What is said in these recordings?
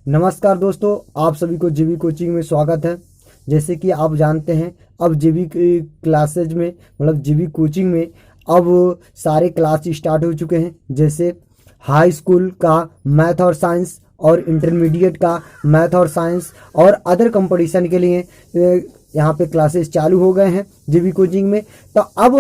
नमस्कार दोस्तों, आप सभी को जेबी कोचिंग में स्वागत है। जैसे कि आप जानते हैं, अब जेबी क्लासेज में मतलब जेबी कोचिंग में अब सारे क्लास स्टार्ट हो चुके हैं। जैसे हाई स्कूल का मैथ और साइंस और इंटरमीडिएट का मैथ और साइंस और अदर कंपटीशन के लिए यहाँ पे क्लासेस चालू हो गए हैं जेबी कोचिंग में। तो अब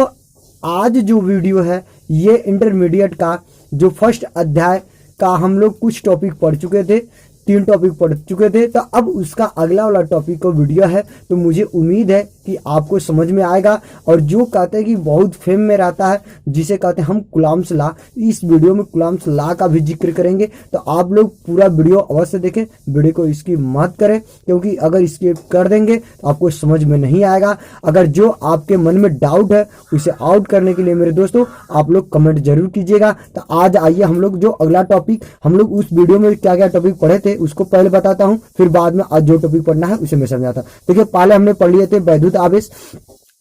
आज जो वीडियो है ये इंटरमीडिएट का जो फर्स्ट अध्याय का हम लोग कुछ टॉपिक पढ़ चुके थे, 3 टॉपिक पढ़ चुके थे। तो अब उसका अगला वाला टॉपिक का वीडियो है। तो मुझे उम्मीद है कि आपको समझ में आएगा। और जो कहते हैं कि बहुत फेम में रहता है, जिसे कहते हैं हम कुलाम्स लॉ, इस वीडियो में कुलाम्स लॉ का भी जिक्र करेंगे। तो आप लोग पूरा वीडियो अवश्य देखें, वीडियो को स्किप मत करें, क्योंकि अगर स्किप कर देंगे तो आपको समझ में नहीं आएगा। अगर जो आपके मन में डाउट है उसे आउट करने के लिए मेरे दोस्तों आप लोग कमेंट जरूर कीजिएगा। तो आज आइए हम लोग जो अगला टॉपिक, हम लोग उस वीडियो में क्या क्या टॉपिक पढ़े थे उसको पहले बताता हूं, फिर बाद में आज जो टॉपिक पढ़ना है उसे मैं समझाता हूं। देखिए, पहले हमने पढ़ लिए थे वैद्युत आवेश,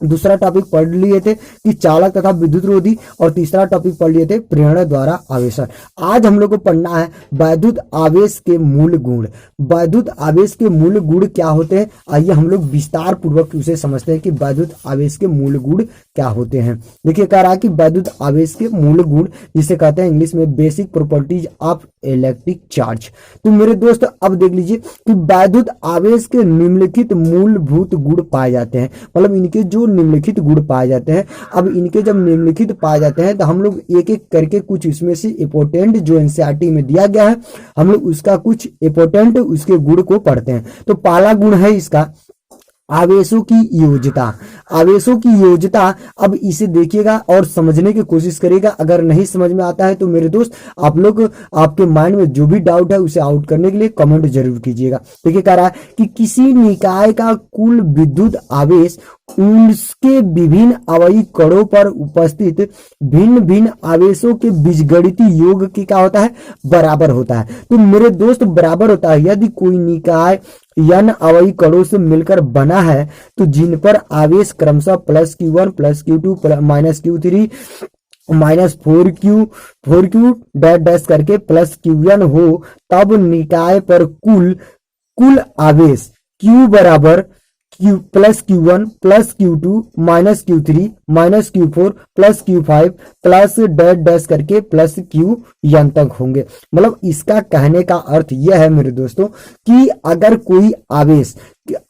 दूसरा टॉपिक पढ़ लिए थे कि चालक तथा विद्युत रोधी, और तीसरा टॉपिक पढ़ लिए थे प्रेरणा द्वारा आवेशन। आज हम लोग को पढ़ना है वैद्युत आवेश के मूल गुण। वैद्युत आवेश के मूल गुण क्या होते हैं, आइए हम लोग विस्तार पूर्वक उसे समझते हैं कि वैद्युत आवेश के मूल गुण क्या होते हैं। देखिए, कह रहा है कि वैद्युत आवेश के मूल गुण, जिसे कहते हैं इंग्लिश में basic properties of electric charge. तो मेरे दोस्त अब देख लीजिए कि वैद्युत आवेश के निम्नलिखित मूलभूत गुण पाए जाते हैं। मतलब इनके जो निम्नलिखित गुण पाए जाते हैं, अब इनके जब निम्नलिखित पाए जाते हैं तो हम लोग एक एक करके कुछ इसमें से इंपोर्टेंट जो एनसीईआरटी में दिया गया है, हम लोग उसका कुछ इंपोर्टेंट उसके गुण को पढ़ते हैं। तो पहला गुण है इसका आवेशों की योज्यता। आवेशों की योज्यता, अब इसे देखिएगा और समझने की कोशिश करिएगा। अगर नहीं समझ में आता है तो मेरे दोस्त आप लोग, आपके माइंड में जो भी डाउट है उसे आउट करने के लिए कमेंट जरूर कीजिएगा। देखिए, कह रहा है कि किसी निकाय का कुल विद्युत आवेश उसके विभिन्न अवयवी कणों पर उपस्थित भिन्न भिन्न आवेशों के बीजगणितीय योग के क्या होता है, बराबर होता है। तो मेरे दोस्त बराबर होता है। यदि कोई निकाय n अवयवी कणों से मिलकर बना है तो जिन पर आवेश क्रमशः plus Q1 plus Q2 minus Q3 minus 4Q dash dash करके प्लस Qn हो, तब निकाय पर कुल आवेश Q बराबर Q plus Q1 plus Q2 minus Q3 minus Q4 plus Q5 plus dash dash करके प्लस Qn तक होंगे। मतलब इसका कहने का अर्थ यह है मेरे दोस्तों कि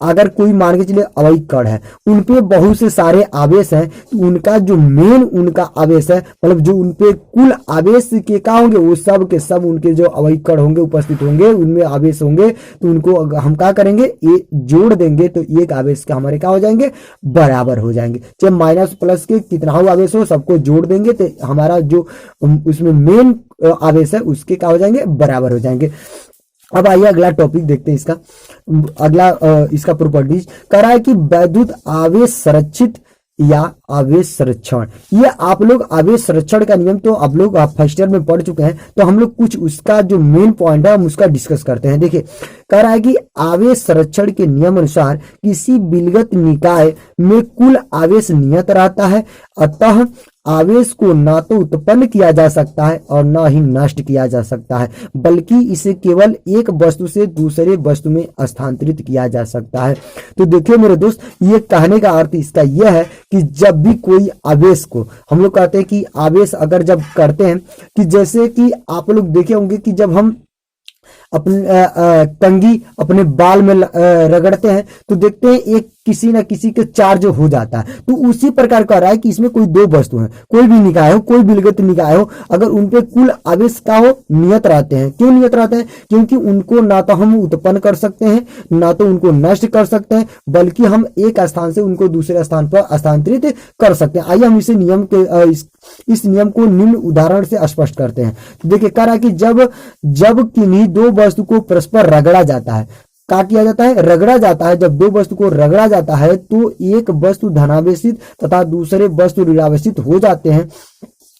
अगर कोई मान के चलिए अवयवी कण है, उनपे बहुत से सारे आवेश हैं, तो उनका जो मेन उनका आवेश है, मतलब जो उनपे कुल आवेश के क्या होंगे, वो सब के सब उनके जो अवयवी कण होंगे उपस्थित होंगे, उनमें आवेश होंगे, तो उनको हम क्या करेंगे, जोड़ देंगे तो एक आवेश के हमारे क्या हो जाएंगे, बराबर हो जाएंगे। चाहे माइनस प्लस के कितना हो आवेश हो, सबको जोड़ देंगे तो हमारा जो उसमें मेन आवेश है उसके क्या हो जाएंगे, बराबर हो जाएंगे। अब आइए अगला टॉपिक देखते हैं। इसका अगला इसका प्रॉपर्टीज कह रहा है कि वैद्युत आवेश संरक्षित या आवेश संरक्षण। ये आप लोग आवेश संरक्षण का नियम तो आप लोग फर्स्ट ईयर में पढ़ चुके हैं, तो हम लोग कुछ उसका जो मेन पॉइंट है हम उसका डिस्कस करते हैं। देखिए, कह रहा है कि आवेश संरक्षण के नियम अनुसार किसी विलगत निकाय में कुल आवेश नियत रहता है, अतः आवेश को ना तो उत्पन्न किया जा सकता है और ना ही नष्ट किया जा सकता है, बल्कि इसे केवल एक वस्तु से दूसरे वस्तु में स्थानांतरित किया जा सकता है। तो देखिए मेरे दोस्त, ये कहने का अर्थ इसका यह है कि जब भी कोई आवेश को हम लोग कहते हैं कि आवेश अगर जब करते हैं, कि जैसे कि आप लोग देखे होंगे कि जब हम अपने कंघी अपने बाल में रगड़ते हैं तो देखते हैं एक किसी न किसी के चार्ज हो जाता है। तो उसी प्रकार का रहा है कि इसमें कोई दो वस्तु हैं, कोई भी निकाय हो, कोई विलगत निकाय हो, अगर उनपे कुल आवेश का हो नियत रहते हैं। क्यों नियत रहते हैं? क्योंकि उनको ना तो हम उत्पन्न कर सकते हैं, ना तो उनको नष्ट कर सकते हैं, बल्कि हम एक स्थान से उनको दूसरे स्थान पर स्थानांतरित कर सकते हैं। आइए हम इस नियम को निम्न उदाहरण से स्पष्ट करते हैं। देखिए, कह रहा है कि जब किन्हीं दो वस्तु को परस्पर रगड़ा जाता है, क्या किया जाता है, रगड़ा जाता है। जब दो वस्तु को रगड़ा जाता है तो एक वस्तु धनावेशित तथा दूसरे वस्तु ऋणावेशित हो जाते हैं।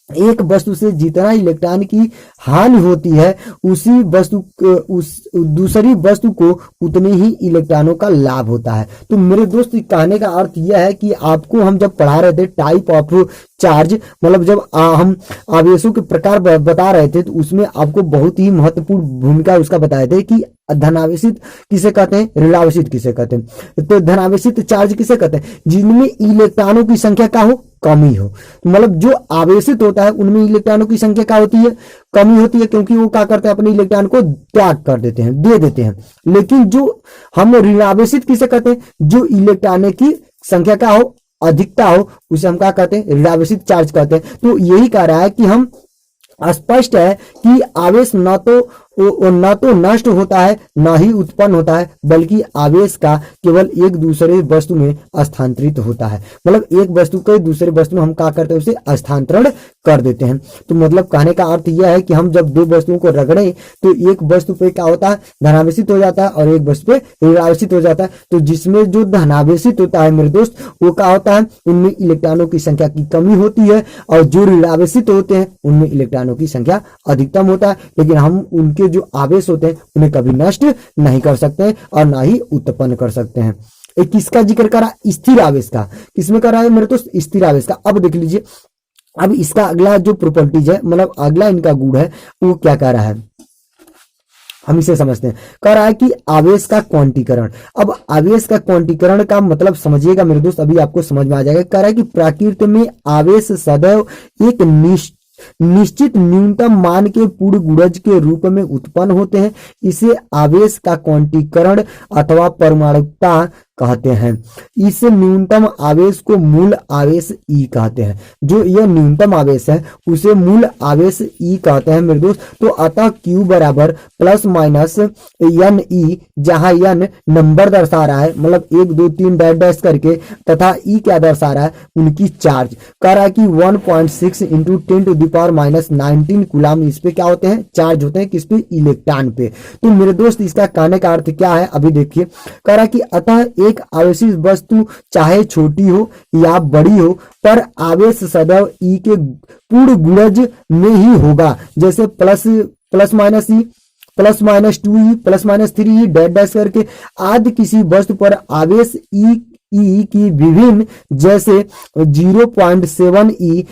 एक वस्तु से जितना इलेक्ट्रॉन की हानि होती है उसी वस्तु उस दूसरी वस्तु को उतने ही इलेक्ट्रॉनों का लाभ होता है। तो मेरे दोस्त कहने का अर्थ यह है कि आपको हम जब पढ़ा रहे थे टाइप ऑफ चार्ज, मतलब जब हम आवेशों के प्रकार बता रहे थे तो उसमें आपको बहुत ही महत्वपूर्ण भूमिका उसका बताए थे कि धनावेशित किसे कहते हैं, ऋणावेशित किसे कहते हैं। तो धनावेशित चार्ज किसे कहते हैं, जिनमें इलेक्ट्रॉनों की संख्या क्या हो, कमी हो। मतलब जो आवेशित होता है उनमें इलेक्ट्रॉनों की संख्या क्या होती है, कमी होती है, क्योंकि वो क्या करते हैं, अपने इलेक्ट्रॉन को त्याग कर देते हैं, दे देते हैं। लेकिन जो हम ऋणावेशित किसे कहते हैं, जो इलेक्ट्रॉनों की संख्या क्या हो, अधिकता हो, उसे हम क्या कहते हैं, ऋणावेशित चार्ज कहते हैं। तो यही कह रहा है कि हम स्पष्ट है कि आवेश न तो नष्ट होता है न ही उत्पन्न होता है, बल्कि आवेश का केवल एक दूसरे वस्तु में स्थानांतरित होता है। मतलब एक वस्तु को दूसरे वस्तु में हम क्या करते हैं, उसे स्थानांतरण कर देते हैं। तो मतलब कहने का अर्थ यह है कि हम जब दो वस्तुओं को रगड़े तो एक वस्तु पे क्या होता है, धनावेशित हो जाता है और एक वस्तु पे ऋणावेशित हो जाता है। तो जिसमें जो धनावेशित होता है मेरे दोस्त, वो क्या होता है, उनमें इलेक्ट्रॉनों की संख्या की कमी होती है, और जो ऋणावेशित होते हैं उनमें इलेक्ट्रॉनों की संख्या अधिकतम होता है। लेकिन हम उनके जो आवेश होते हैं उन्हें कभी नष्ट नहीं कर सकते हैं और ना ही उत्पन्न कर सकते हैं। एक किसका जिक्र करा, स्थिर आवेश का। किसमें करा है मेरे दोस्त, स्थिर आवेश का। अब देख लीजिए, अब इसका अगला जो प्रॉपर्टीज है, मतलब अगला इनका गुण है, वो क्या कह रहा है, हम इसे समझते हैं। कह रहा है कि आवेश का क्वांटीकरण। अब आवेश का क्वांटीकरण का मतलब समझिएगा मेरे दोस्त, अभी आपको समझ में आ जाएगा। कह रहा है कि प्रकृति में आवेश सदैव एक निश्चित न्यूनतम मान के पूर्ण गुणज के रूप में उत्पन्न होते हैं। इसे आवेश का क्वांटीकरण अथवा परमाणुकता कहते हैं। इस न्यूनतम आवेश को मूल आवेश ई कहते हैं। जो यह न्यूनतम आवेश है उसे मूल आवेश ई कहते हैं मेरे दोस्त। तो अतः Q बराबर प्लस माइनस एन ई, जहां एन नंबर दर्शा रहा है, मतलब 1 2 3 डैश डैश करके, तथा ई क्या दर्शा रहा है, उनकी चार्ज। कह रहा है कि 1.6 इंटू 10⁻⁻19 कूलम इस पे क्या होते हैं, चार्ज होते हैं। किस पे, इलेक्ट्रॉन पे। तो मेरे दोस्त इसका कहने का अर्थ क्या है, अभी देखिए। कह रहा है कि अतः एक आवेशित वस्तु चाहे छोटी हो या बड़ी हो, पर आवेश सदैव ई के पूर्ण गुणज में ही होगा। जैसे plus minus E, plus minus 2E, plus minus 3E, dash dash करके आदि किसी वस्तु पर आवेश ई की विभिन्न, जैसे 0.7E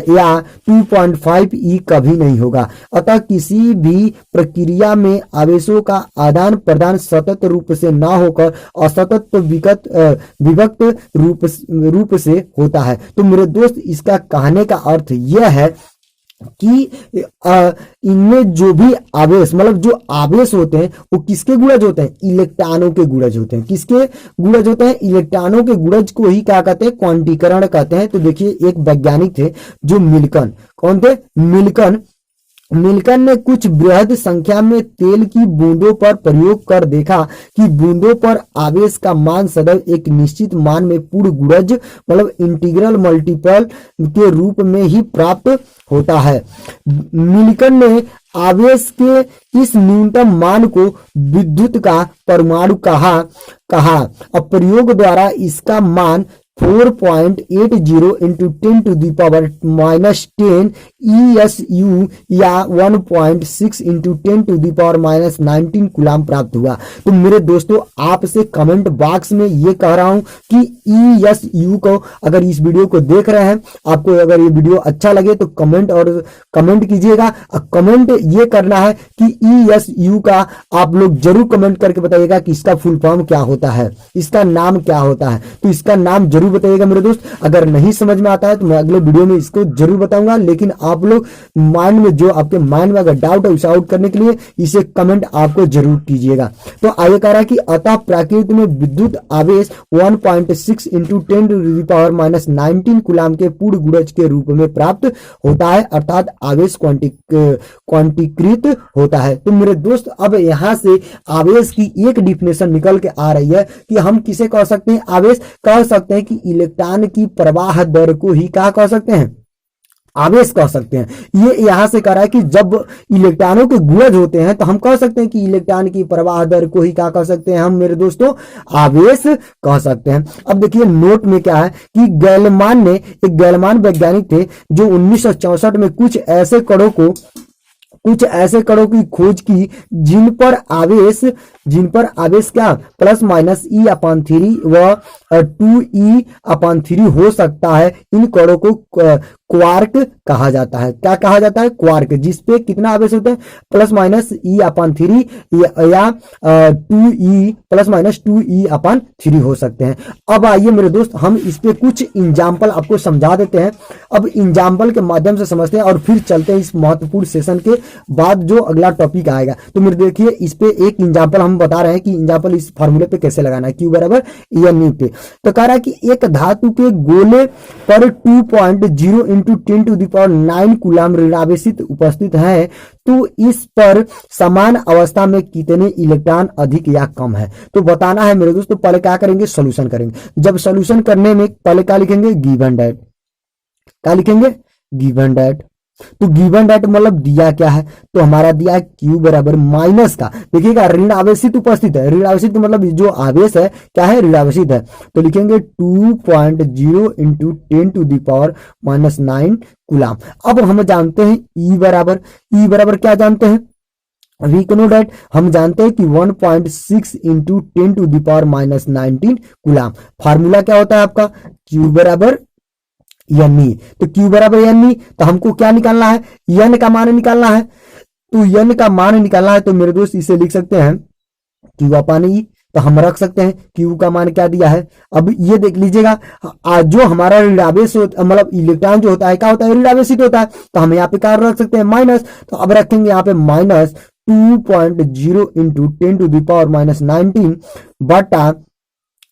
या 2.5E कभी नहीं होगा। अतः किसी भी प्रक्रिया में आवेशों का आदान प्रदान सतत रूप से न होकर असतत विभक्त रूप से होता है। तो मेरे दोस्त इसका कहने का अर्थ यह है कि इनमें जो भी आवेश, मतलब जो आवेश होते हैं वो किसके गुणज होते हैं, इलेक्ट्रॉनों के गुणज होते हैं। किसके गुणज होते हैं, इलेक्ट्रॉनों के गुणज को ही क्या कहते हैं, क्वांटीकरण कहते हैं। तो देखिए, एक वैज्ञानिक थे जो मिल्कन, कौन थे, मिल्कन ने कुछ बृहद संख्या में तेल की बूंदों पर प्रयोग कर देखा कि बूंदों पर आवेश का मान सदैव एक निश्चित मान में पूर्ण गुणज, मतलब इंटीग्रल मल्टीपल के रूप में ही प्राप्त होता है। मिल्कन ने आवेश के इस न्यूनतम मान को विद्युत का परमाणु कहा। अब प्रयोग द्वारा इसका मान 4.80 इंटू 10⁻⁻10 ESU या 1.6 इंटू 10⁻⁻19 कूलम प्राप्त हुआ। तो मेरे दोस्तों, आपसे कमेंट बॉक्स में ये कह रहा हूं कि ESU को, अगर इस वीडियो को देख रहे हैं, आपको अगर ये वीडियो अच्छा लगे तो कमेंट कीजिएगा। कमेंट ये करना है कि ESU का आप लोग जरूर कमेंट करके बताइएगा कि इसका फुल फॉर्म क्या होता है, इसका नाम क्या होता है। तो इसका नाम जरूर बताइएगा मेरे दोस्त। अगर नहीं समझ में आता है तो मैं अगले वीडियो में इसको जरूर बताऊंगा। लेकिन आप लोग माइंड में, जो आपके माइंड में अगर डाउट है उसे आउट करने के लिए इसे कमेंट आपको जरूर कीजिएगा। तो आगे कह रहा है कि अतः प्रकृति में विद्युत आवेश 1.6 इंटू 10⁻⁻19 कूलम के पूर्ण गुणज के रूप में प्राप्त होता है, अर्थात आवेश क्वांटीकृत होता है। तो मेरे दोस्त, अब यहां से आवेश की एक डिफिनेशन निकल के आ रही है कि हम किसे कह सकते हैं, आवेश कह सकते हैं कि इलेक्ट्रॉन की प्रवाह दर को ही क्या कह सकते हैं, आवेश कह सकते हैं। ये यहां से कह रहा है कि जब इलेक्ट्रॉनों के गुणज होते हैं तो हम कह सकते हैं कि इलेक्ट्रॉन की प्रवाह दर को ही क्या कह सकते हैं हम मेरे दोस्तों, आवेश कह सकते हैं। अब देखिए नोट में क्या है कि एक गैलमान वैज्ञानिक थे जो 1964 में कुछ ऐसे कणों की खोज की जिन पर आवेश क्या प्लस माइनस E/3 व 2E/3 हो सकता है। इन कणों को क्वार्क कहा जाता है। क्या कहा जाता है? क्वार्क, जिसपे कितना आवेश होता है प्लस माइनस E/3 या 2E प्लस माइनस 2E/3 हो सकते हैं। अब आइए मेरे दोस्त हम इस पे कुछ एग्जाम्पल आपको समझा देते हैं। अब एग्जाम्पल के माध्यम से समझते हैं और फिर चलते हैं इस महत्वपूर्ण सेशन के बाद जो अगला टॉपिक आएगा। तो मेरे देखिए इस पे एक एग्जाम्पल हम बता रहे हैं कि एग्जाम्पल इस फार्मूले पे कैसे लगाना है, Q बराबर E पे। तो कह रहा है कि एक धातु के गोले पर 2.0 इंटू 10⁹ कूलाम ऋणावेशित उपस्थित है, तो इस पर समान अवस्था में कितने इलेक्ट्रॉन अधिक या कम है, तो बताना है मेरे दोस्तों। पहले क्या करेंगे? सॉल्यूशन करेंगे। जब सॉल्यूशन करने में पहले क्या लिखेंगे? Given that. क्या लिखेंगे? Given that. तो गिवन दैट मतलब दिया क्या है? तो हमारा दिया है Q बराबर माइनस का, देखिएगा ऋण आवेशित उपस्थित है। ऋण आवेशित मतलब जो आवेश है क्या है? ऋण आवेशित है। तो लिखेंगे 2.0 इंटू 10⁻⁹ कूलाम। अब हम जानते हैं E बराबर क्या जानते हैं? वी कैन नो दैट, हम जानते हैं कि 1.6 इंटू 10⁻⁻19 कूलाम। फार्मूला क्या होता है आपका? Q बराबर N। तो Q बराबर N, तो हमको क्या निकालना है? N का मान निकालना है। तो N का मान निकालना है तो मेरे दोस्त इसे लिख सकते हैं Q/E। तो हम रख सकते हैं Q का मान क्या दिया है। अब ये देख लीजिएगा जो हमारा ऋणावेश मतलब इलेक्ट्रॉन जो होता है क्या होता है? ऋणावेशित होता है। तो हम यहाँ पे क्या रख सकते हैं? माइनस। तो अब रखेंगे यहाँ पे माइनस 2.0 इंटू 10⁻⁻19 बटा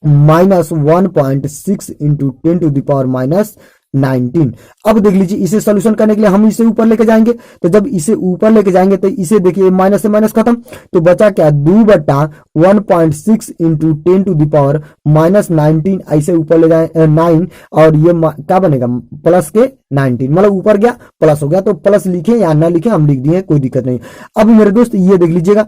माइनस 1.6 इंटू 10⁻⁻19। अब देख लीजिए इसे सोल्यूशन करने के लिए हम इसे ऊपर लेके जाएंगे। तो जब इसे ऊपर लेके जाएंगे तो इसे देखिए माइनस से माइनस खत्म, तो बचा क्या? 2 बटा 1.6 इंटू 10⁻⁻19 ऐसे ऊपर ले जाए 9, और ये क्या बनेगा? प्लस के 19, मतलब ऊपर गया प्लस हो गया। तो प्लस लिखे या ना लिखे हम लिख दिए, कोई दिक्कत नहीं। अब मेरे दोस्त ये देख लीजिएगा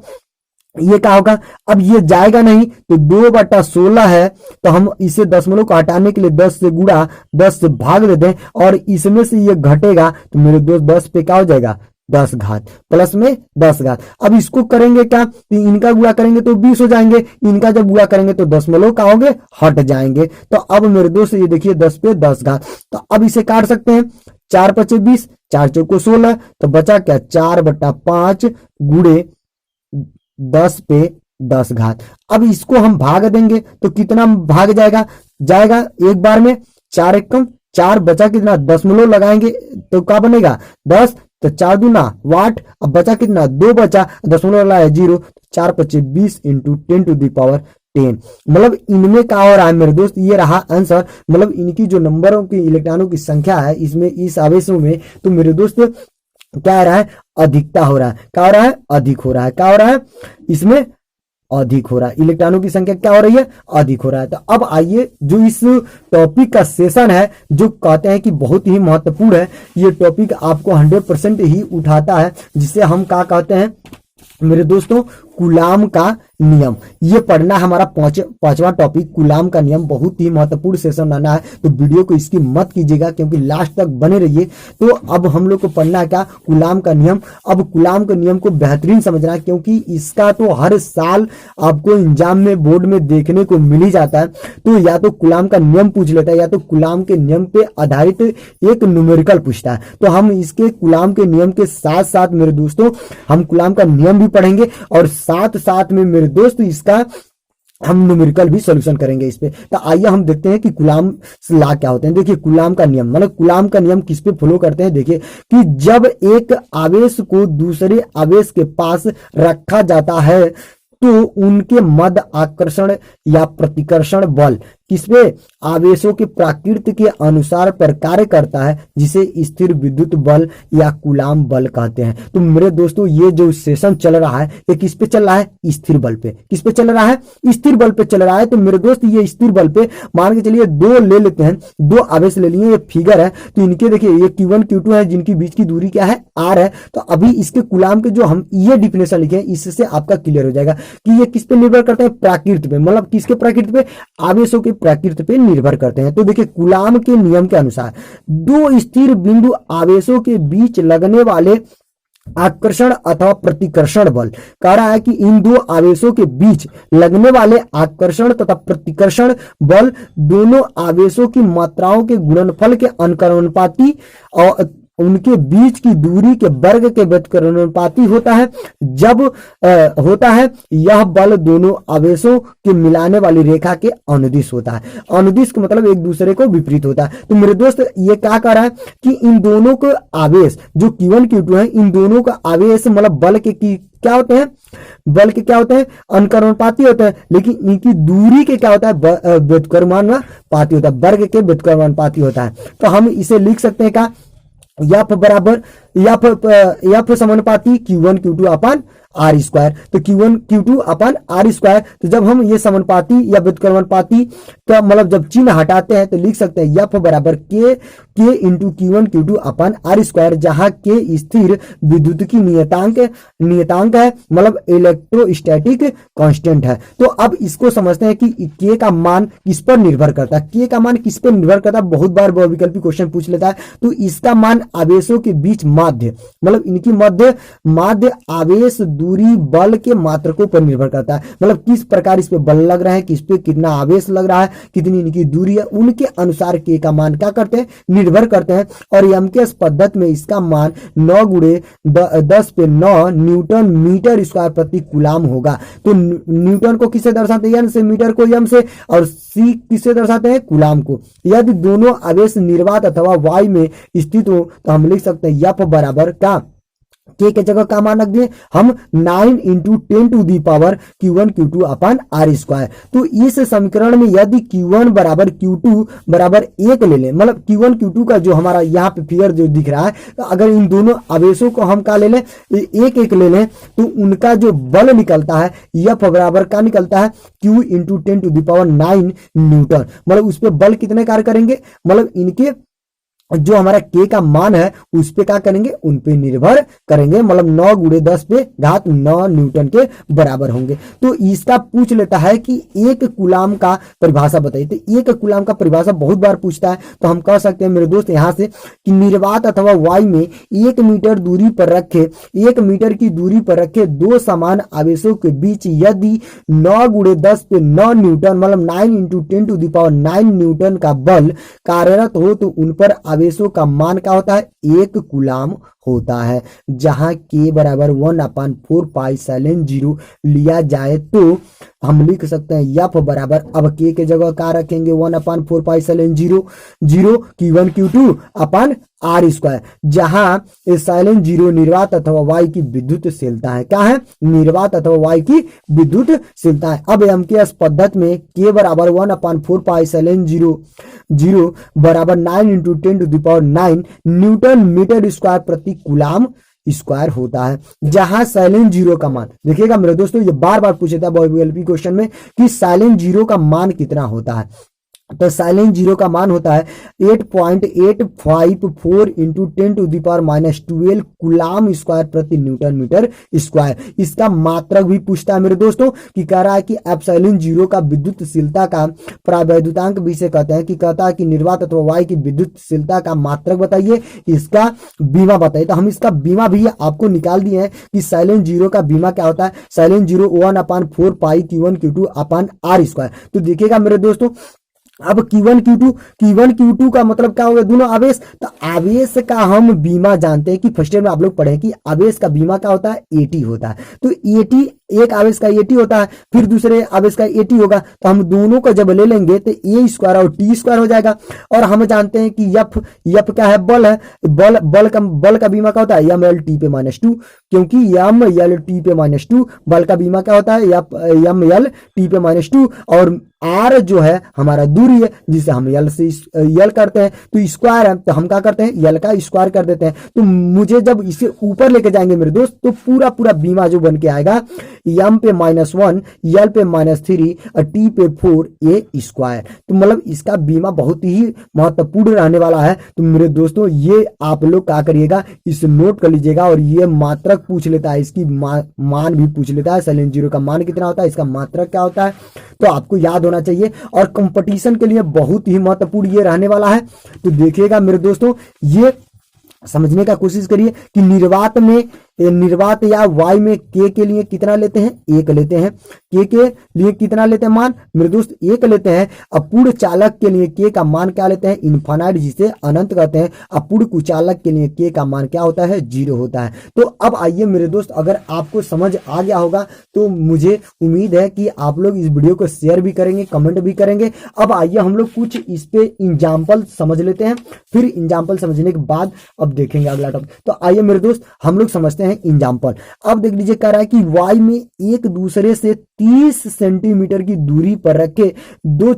ये क्या होगा? अब ये जाएगा नहीं, तो 2/16 है, तो हम इसे दशमलव को हटाने के लिए 10 से गुणा 10 से भाग देते हैं, और इसमें से ये घटेगा तो मेरे दोस्त 10 पे क्या हो जाएगा? 10 घात, प्लस में 10 घात। अब इसको करेंगे क्या? तो इनका गुणा करेंगे तो 20 हो जाएंगे, इनका जब गुणा करेंगे तो दशमलव क्या होंगे? हट जाएंगे। तो अब मेरे दोस्त ये देखिए 10 पे 10 घात। तो अब इसे काट सकते हैं, 4×5 = 20, 4×4 = 16, तो बचा क्या? 4/5 गुणे 10 पे 10 घात। अब इसको हम भाग देंगे तो कितना भाग जाएगा? एक बार में 4 एकम 4, बचा कितना? दशमलव लगाएंगे तो क्या बनेगा? 10, तो 4 दूना 8। अब बचा कितना? 2 बचा, दशमलव लगाया 0, 4×5 = 20 इंटू 10⁻10। मतलब इनमें क्या हो रहा है मेरे दोस्त? ये रहा आंसर। मतलब इनकी जो नंबरों की इलेक्ट्रॉनों की संख्या है इसमें, इस आवेशों में, तो मेरे दोस्त क्या हो रहा है? अधिकता हो रहा है। क्या हो रहा है? अधिक हो रहा है। क्या हो रहा है? इसमें अधिक हो रहा है। इलेक्ट्रॉनों की संख्या क्या हो रही है? अधिक हो रहा है। तो अब आइए जो इस टॉपिक का सेशन है, जो कहते हैं कि बहुत ही महत्वपूर्ण है, ये टॉपिक आपको 100% ही उठाता है, जिसे हम क्या कहते हैं मेरे दोस्तों? कूलाम का नियम। ये पढ़ना हमारा पांचवा टॉपिक, कूलाम का नियम। बहुत ही महत्वपूर्ण सेशन आना है, तो वीडियो को इसकी मत कीजिएगा, क्योंकि लास्ट तक बने रहिए। तो अब हम लोग को पढ़ना है क्या? कूलाम का नियम। अब कूलाम के नियम को बेहतरीन समझना है, क्योंकि इसका तो हर साल आपको एग्जाम में, बोर्ड में देखने को मिल ही जाता है। तो या तो कूलाम का नियम पूछ लेता है, या तो कूलाम के नियम पे आधारित एक न्यूमेरिकल पूछता है। तो हम इसके कूलाम के नियम के साथ साथ मेरे दोस्तों हम कूलाम का नियम भी पढ़ेंगे, और साथ साथ में मेरे दोस्त इसका हम न्यूमेरिकल भी सॉल्यूशन करेंगे इस पे। तो आइए हम देखते हैं कि कूलाम लॉ क्या होते हैं। देखिए कूलाम का नियम, मतलब कूलाम का नियम किस पे फॉलो करते हैं। देखिए कि जब एक आवेश को दूसरे आवेश के पास रखा जाता है, तो उनके मध्य आकर्षण या प्रतिकर्षण बल किसपे, आवेशों के प्रकृति के अनुसार पर कार्य करता है, जिसे स्थिर विद्युत बल या कूलाम बल कहते हैं। तो मेरे दोस्तों ये जो सेशन चल रहा है ये किस पे चल रहा है, स्थिर बल पे। किस पे चल रहा है, स्थिर बल पे चल रहा है। तो मेरे दोस्त ये स्थिर बल पे मान के चलिए दो ले लेते हैं, दो आवेश ले लिए, ये फिगर है। तो इनके देखिए ये Q1 Q2 है, जिनकी बीच की दूरी क्या है, R है। तो अभी इसके कूलाम के जो हम ये डिफिनेशन लिखे हैं, इससे आपका क्लियर हो जाएगा कि ये किस पे निर्भर करते हैं, प्रकृति पे। मतलब किसके प्रकृति पे, आवेशों के प्रकृति पे निर्भर करते हैं। तो देखिए कूलाम के नियम के अनुसार दो स्थिर बिंदु आवेशों के बीच लगने वाले आकर्षण अथवा प्रतिकर्षण बल, कह रहा है कि इन दो आवेशों के बीच लगने वाले आकर्षण तथा प्रतिकर्षण बल दोनों आवेशों की मात्राओं के गुणनफल के अनुकरणपाती और उनके बीच की दूरी के वर्ग के व्युत्क्रमानुपाती होता है। जब होता है यह बल दोनों आवेशों के मिलाने वाली रेखा के अनुदिश होता है। अनुदिश का मतलब एक दूसरे को विपरीत होता है। तो मेरे दोस्त ये क्या कह रहा है कि इन दोनों को आवेश जो Q1 Q2 है, इन दोनों का आवेश मतलब बल के क्या होते हैं, बल के क्या होते हैं, अनुकरणपाती होते हैं। लेकिन इनकी दूरी के क्या होता है, व्युत्क्रमानुपाती होता है, वर्ग के व्युत्क्रमानुपाती होता है। तो हम इसे लिख सकते हैं क्या, यफ बराबर यफ समानुपाती Q1 Q2 upon R square. तो Q1 Q2 upon R square. तो जब हम ये समानुपाती या व्युत्क्रमानुपाती का मतलब जब चिन्ह हटाते हैं तो लिख सकते हैं यफ बराबर के into Q1 Q2 upon R square, जहां के स्थिर विद्युत की नियतांक है, मतलब इलेक्ट्रोस्टैटिक कांस्टेंट है। तो अब इसको समझते हैं कि के का मान किस पर निर्भर करता है। के का मान किस पर निर्भर करता है, बहुत बार बहुविकल्पी क्वेश्चन पूछ लेता है। तो इसका मान आवेशों के बीच माध्य, मतलब इनकी माध्य आवेश दूरी बल के मात्रकों पर निर्भर करता है। मतलब किस प्रकार इस पे बल लग रहा है, किस पे कितना आवेश लग रहा है, कितनी इनकी दूरी है, उनके अनुसार के का मान क्या करते हैं, निर्भर करते हैं। और यमकेस पद्धति में इसका मान 9 गुणे 10 पे 9 न्यूटन मीटर स्क्वायर प्रति कूलाम होगा। तो न्यूटन को किससे दर्शाते हैं, एन से, मीटर को एम से, और सी किससे दर्शाते हैं, कूलाम को। यदि दोनों आवेश निर्वात अथवा वायु में स्थित हो तो हम लिख सकते हैं यफ बराबर का के जगह का मान रख दिए हम 9 into 10 to the power Q1 Q2 upon R square. तो इस समीकरण में यदि Q1 बराबर Q2 बराबर 1 ले लें, मतलब Q1 Q2 का जो हमारा यहाँ पे फिगर जो दिख रहा है, तो अगर इन दोनों आवेशों को हम क्या ले लें, एक एक ले लें, तो उनका जो बल निकलता है यह बराबर का निकलता है Q into 10 to the power 9 newton. मतलब उस पर बल कितने कार्य करेंगे, मतलब इनके जो हमारा के का मान है उस पे क्या करेंगे, उन पे निर्भर करेंगे। मतलब 9 गुणे 10 पे घात 9 न्यूटन के बराबर होंगे। तो इसका पूछ लेता है कि एक कूलाम का परिभाषा बताइए। तो एक कूलाम का परिभाषा बहुत बार पूछता है। तो हम कह सकते हैं मेरे दोस्त यहाँ से कि निर्वात अथवा वायु में 1 मीटर दूरी पर रखे 1 मीटर की दूरी पर रखे दो समान आवेशों के बीच यदि 9 गुणे 10 पे 9 न्यूटन, मतलब 9 into 10 to the power 9 newton का बल कार्यरत हो तो उन पर आवेशों का मान क्या होता है, 1 कूलाम होता है। जहां के बराबर 1/4 पाई साइन 0 लिया जाए तो हम लिख सकते हैं यफ बराबर, अब के जगह क्या रखेंगे, 1/4 pi sine 0 Q1 Q2 upon R square, जहां साइन 0 निर्वात अथवा वायु की विद्युतशीलता है। क्या है, निर्वात अथवा वायु की विद्युतशीलता है। अब हम के पद्धति में के बराबर 1/4 पाई साइन 0 बराबर 9 into 10 to the power 9 newton metre square प्रति कूलाम स्क्वायर होता है। जहां साइन 0 का मान, देखिएगा मेरे दोस्तों ये बार बार पूछा था बहुविकल्पी क्वेश्चन में कि साइन 0 का मान कितना होता है। तो साइन 0 का मान होता है 8.854 into 10 to the power -12 coulomb square प्रति न्यूटन मीटर स्क्वायर। इसका मात्रक भी पूछता है मेरे दोस्तों कि कह रहा है कि एप्सिलॉन 0 का विद्युतशीलता का प्रावैद्युतांक भी से कहते हैं कि कहता है कि निर्वात अथवा वायु की विद्युतशीलता का मात्रक बताइए, इसका बीमा बताइए। तो हम इसका बीमा भी आपको निकाल दिए हैं कि साइन 0 का बीमा क्या होता है, साइन 0 1/4 पाई Q1 Q2 upon R square. तो देखिएगा मेरे दोस्तों अब Q1 Q2 का मतलब क्या होगा, दोनों आवेश। तो आवेश का हम बीमा जानते हैं कि फर्स्ट ईयर में आप लोग पढ़े कि आवेश का बीमा क्या होता है, AT होता है। तो AT एक आवेश का AT होता है, फिर दूसरे आवेश का AT होगा। तो हम दोनों को जब ले लेंगे तो A स्क्वायर और T स्क्वायर हो जाएगा। और हम जानते हैं कि यफ क्या है, बल है। बल का बीमा क्या होता है, ML/T पे -2, क्योंकि ML/T पे -2 बल का बीमा क्या होता है, ML/T पे -2। और आर जो है हमारा दूरी है जिसे हम यल से यल करते हैं, तो स्क्वायर है तो हम क्या करते हैं यल का स्क्वायर कर देते हैं। तो मुझे जब इसे ऊपर लेके जाएंगे मेरे दोस्त तो पूरा पूरा बीमा जो बन के आएगा यम पे -1, यल पे -3 और टी पे 4 ए स्क्वायर। तो मतलब इसका बीमा बहुत ही महत्वपूर्ण रहने वाला है। तो मेरे दोस्तों ये आप लोग क्या करिएगा, इसे नोट कर लीजिएगा। और ये मात्रक पूछ लेता है, इसकी मान भी पूछ लेता है, साइन 0 का मान कितना होता है, इसका मात्रक क्या होता है, तो आपको याद होना चाहिए। और कंपटीशन के लिए बहुत ही महत्वपूर्ण ये रहने वाला है। तो देखिएगा मेरे दोस्तों, ये समझने का कोशिश करिए कि निर्वात या वाई में के लिए कितना लेते हैं, 1 लेते हैं। के लिए कितना लेते हैं मान मेरे दोस्त, 1 लेते हैं। अपूर्ण चालक के लिए के का मान क्या लेते हैं, इनफाइनाइट, जिसे अनंत कहते हैं। अपूर्ण कुचालक के लिए के का मान क्या होता है, 0 होता है। तो अब आइए मेरे दोस्त, अगर आपको समझ आ गया होगा तो मुझे उम्मीद है कि आप लोग इस वीडियो को शेयर भी करेंगे, कमेंट भी करेंगे। अब आइए हम लोग कुछ इस पे एग्जाम्पल समझ लेते हैं, फिर एग्जाम्पल समझने के बाद अब देखेंगे अगला टॉपिक। तो आइए मेरे दोस्त हम लोग समझते हैं एग्जाम्पल। अब देख लीजिए कह रहा है कि वाई में एक दूसरे से 30 सेंटीमीटर की दूरी पर रखे दो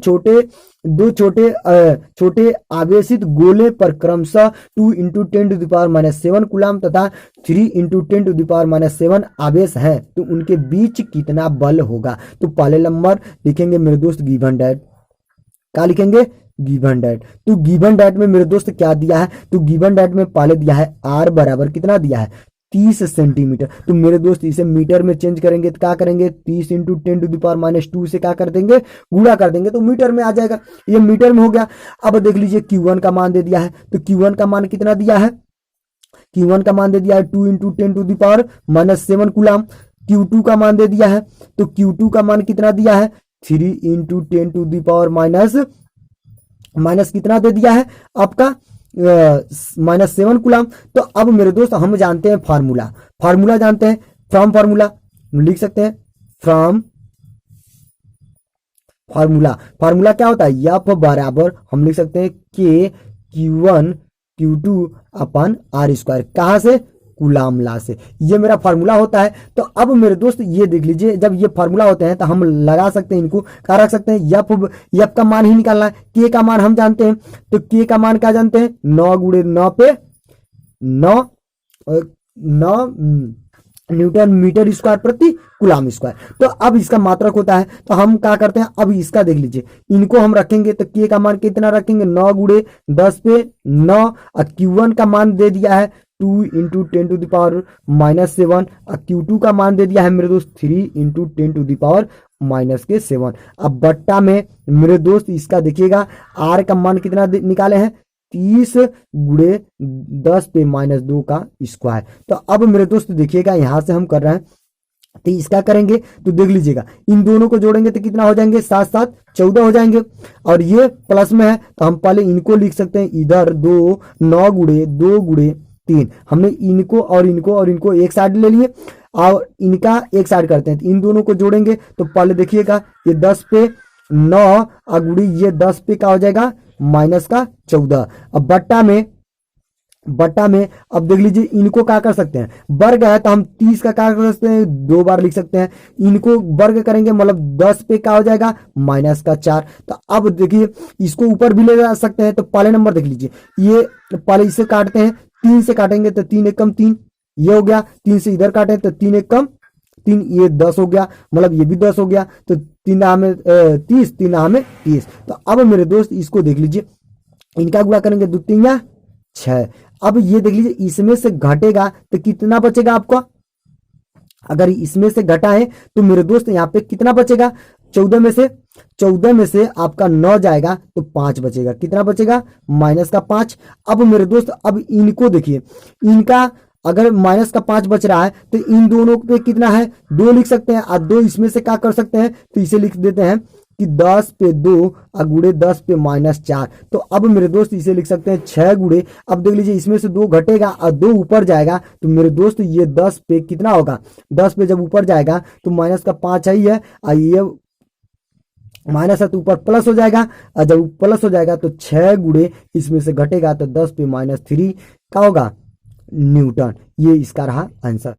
छोटे आवेशित गोले पर क्रमशः 2 × 10⁻⁷ कूलाम तथा 3 × 10⁻⁷ आवेश है, तो उनके बीच कितना बल होगा। तो पहले नंबर लिखेंगे मेरे दोस्त गिवन डैट, क्या लिखेंगे, गिवन डैट। तो गिवन डैट में मेरे दोस्त क्या दिया है, तो गिवन डैट में पहले दिया है आर बराबर कितना दिया है, 30 सेंटीमीटर। तो मेरे दोस्त इसे मीटर में चेंज करेंगे तो क्या करेंगे, 30 × 10⁻⁻2 से क्या कर देंगे, गुणा कर देंगे, तो मीटर में आ जाएगा। ये मीटर में हो गया। अब देख लीजिए Q1 का मान दे दिया है, तो Q1 का मान कितना दिया है, Q1 का मान दे दिया है 2 × 10⁻⁷ कूलाम। Q2 का मान दे दिया है, तो Q2 का मान कितना दिया है, 3 × 10⁻⁻ कितना दे दिया है आपका -7 कूलाम। तो अब मेरे दोस्त हम जानते हैं फार्मूला जानते हैं, फ्रॉम फार्मूला लिख सकते हैं, फ्रॉम फार्मूला क्या होता है, एफ बराबर हम लिख सकते हैं के Q1 Q2 upon R square, कहां से, कूलाम लॉ से। ये मेरा फार्मूला होता है। तो अब मेरे दोस्त ये देख लीजिए, जब ये फार्मूला होते हैं तो हम लगा सकते हैं, इनको क्या रख सकते हैं, यफ का मान ही निकालना है। के का मान हम जानते हैं, तो के का मान क्या जानते हैं, 9 × 9 पे 9 न्यूटन मीटर स्क्वायर प्रति कूलाम स्क्वायर। तो अब इसका मात्रक होता है, तो हम क्या करते हैं, अब इसका देख लीजिए, इनको हम रखेंगे तो के का मान कितना रखेंगे, 9 × 10 पे 9। और Q1 का मान दे दिया है 2 × 10⁻⁷, और Q2 का मान दे दिया है मेरे दोस्त 3 × 10⁻⁷। अब बट्टा में मेरे दोस्त इसका देखिएगा R का मान कितना निकाले हैं, 30 × 10 पे -2 का स्क्वायर। तो अब मेरे दोस्त देखिएगा यहां से हम कर रहे हैं, तो इसका करेंगे तो देख लीजिएगा इन दोनों को जोड़ेंगे तो कितना हो जाएंगे, 7 7 14 हो जाएंगे। और ये प्लस में है तो हम पहले इनको लिख सकते हैं, इधर 2 9 × 2 × 3, हमने इनको और इनको एक साइड ले लिए और इनका एक साइड करते हैं। तो इन दोनों को जोड़ेंगे तो पहले देखिएगा ये 10 पे 9 और गुड़ी ये 10 पे क्या हो जाएगा, -14। अब बट्टा में अब देख लीजिए इनको क्या कर सकते हैं, वर्ग है तो हम 30 का क्या कर सकते हैं, 2 बार लिख सकते हैं। इनको वर्ग करेंगे मतलब 10 पे क्या हो जाएगा, -4। तो अब देखिए इसको ऊपर भी ले जा सकते हैं। तो पहले नंबर देख लीजिए, ये पहले इसे काटते हैं, 3 से काटेंगे तो 3 एकम 3 ये हो गया, 3 से इधर काटे तो 3 एकम 3 ये 10 हो गया, मतलब ये भी 10 हो गया। तो 3 में 30 3 में 30। तो अब मेरे दोस्त इसको देख लीजिए, इनका गुणा करेंगे 2 3 या 6। अब ये देख लीजिए इसमें से घटेगा तो कितना बचेगा आपका, अगर इसमें से घटाएं तो मेरे दोस्त यहाँ पे कितना बचेगा, 14 में से आपका 9 जाएगा तो 5 बचेगा, कितना बचेगा, -5। अब मेरे दोस्त अब इनको देखिए, इनका अगर -5 बच रहा है तो इन दोनों पे कितना है, 2 लिख सकते हैं। और 2 इसमें से क्या कर सकते हैं, तो इसे लिख देते हैं कि 10 पे 2 और गुड़े 10 पे -4। तो अब मेरे दोस्त इसे लिख सकते हैं 6 गुड़े, अब देख लीजिए इसमें से 2 घटेगा और 2 ऊपर जाएगा तो मेरे दोस्त ये 10 पे कितना होगा, 10 पे जब ऊपर जाएगा तो -5 है ही है, और ये माइनस है तो ऊपर प्लस हो जाएगा, और जब प्लस हो जाएगा तो 6 गुड़े इसमें से घटेगा तो 10 पे -3 क्या होगा, न्यूटन। ये इसका रहा आंसर।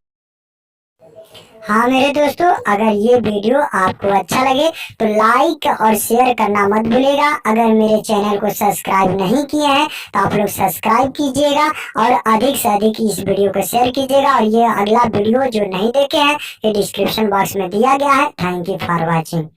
हाँ मेरे दोस्तों, अगर ये वीडियो आपको अच्छा लगे तो लाइक और शेयर करना मत भूलिएगा। अगर मेरे चैनल को सब्सक्राइब नहीं किए हैं तो आप लोग सब्सक्राइब कीजिएगा और अधिक से अधिक इस वीडियो को शेयर कीजिएगा। और ये अगला वीडियो जो नहीं देखे हैं ये डिस्क्रिप्शन बॉक्स में दिया गया है। Thank you for watching.